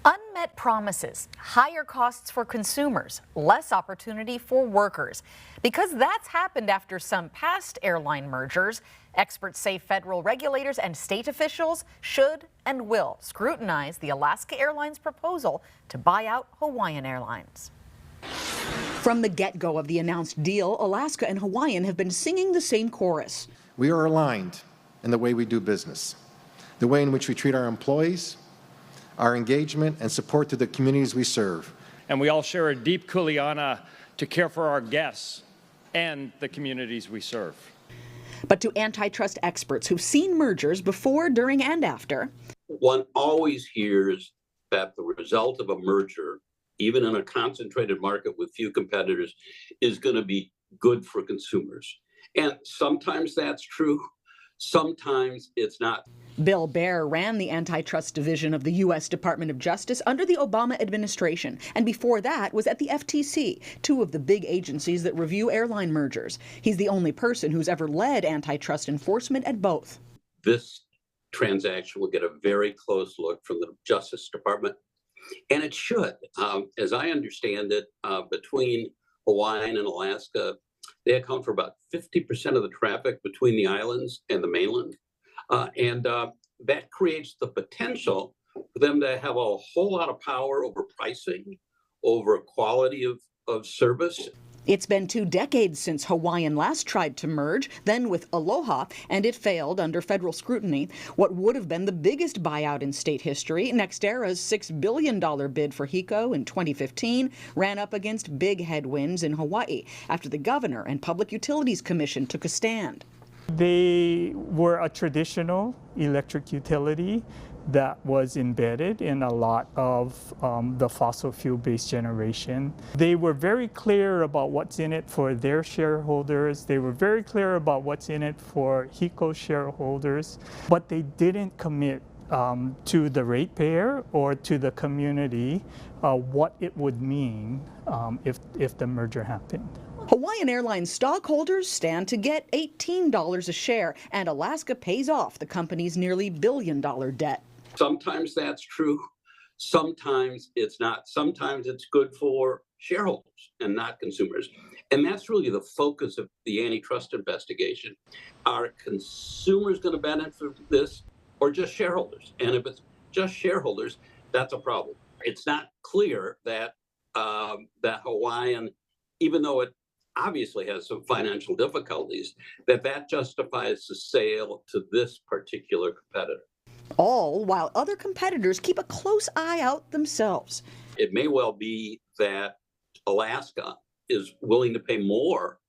Unmet promises, higher costs for consumers, less opportunity for workers. Because that's happened after some past airline mergers, experts say federal regulators and state officials should and will scrutinize the Alaska Airlines proposal to buy out Hawaiian Airlines. From the get-go of the announced deal, Alaska and Hawaiian have been singing the same chorus. We are aligned in the way we do business, the way in which we treat our employees, our engagement and support to the communities we serve. And we all share a deep kuleana to care for our guests and the communities we serve. But to antitrust experts who've seen mergers before, during, and after, one always hears that the result of a merger, even in a concentrated market with few competitors, is going to be good for consumers. And sometimes that's true, sometimes it's not. Bill Baer ran the antitrust division of the U.S. Department of Justice under the Obama administration, and before that was at the FTC, two of the big agencies that review airline mergers. He's the only person who's ever led antitrust enforcement at both. This transaction will get a very close look from the Justice Department, and it should. As I understand it, between Hawaiian and Alaska, they account for about 50% of the traffic between the islands and the mainland. And that creates the potential for them to have a whole lot of power over pricing, over quality of service. It's been 2 decades since Hawaiian last tried to merge, then with Aloha, and it failed under federal scrutiny. What would have been the biggest buyout in state history, NextEra's $6 billion bid for HECO in 2015, ran up against big headwinds in Hawaii after the governor and Public Utilities Commission took a stand. They were a traditional electric utility that was embedded in a lot of the fossil fuel-based generation. They were very clear about what's in it for their shareholders. They were very clear about what's in it for HECO shareholders, but they didn't commit to the ratepayer or to the community what it would mean if the merger happened. Hawaiian Airlines stockholders stand to get $18 a share, and Alaska pays off the company's nearly $1 billion debt. Sometimes that's true, sometimes it's not. Sometimes it's good for shareholders and not consumers. And that's really the focus of the antitrust investigation. Are consumers going to benefit from this or just shareholders? And if it's just shareholders, that's a problem. It's not clear that that Hawaiian, even though it obviously has some financial difficulties, that justifies the sale to this particular competitor. All while other competitors keep a close eye out themselves. It may well be that Alaska is willing to pay more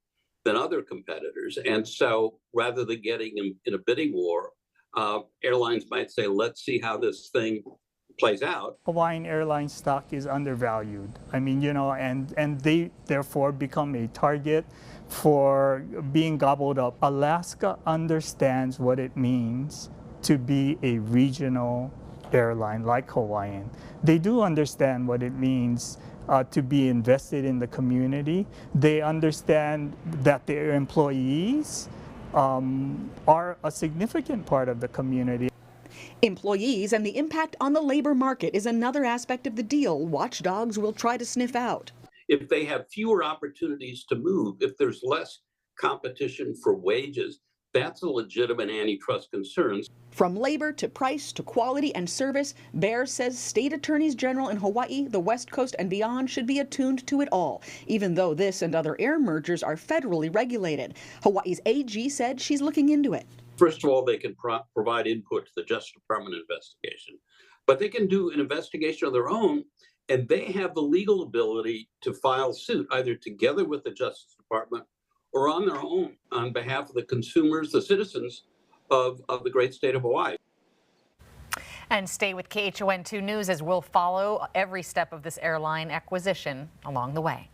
than other competitors. And so rather than getting in a bidding war, airlines might say, let's see how this thing plays out. Hawaiian Airlines stock is undervalued. I mean, you know, and they therefore become a target for being gobbled up. Alaska understands what it means to be a regional airline like Hawaiian. They do understand what it means to be invested in the community. They understand that their employees are a significant part of the community. Employees and the impact on the labor market is another aspect of the deal watchdogs will try to sniff out. If they have fewer opportunities to move, if there's less competition for wages, that's a legitimate antitrust concern. From labor to price to quality and service, Baer says state attorneys general in Hawaii, the West Coast, and beyond should be attuned to it all, even though this and other air mergers are federally regulated. Hawaii's AG said she's looking into it. First of all, they can provide input to the Justice Department investigation, but they can do an investigation of their own, and they have the legal ability to file suit either together with the Justice Department or on their own on behalf of the consumers, the citizens of the great state of Hawaii. And stay with KHON2 News as we'll follow every step of this airline acquisition along the way.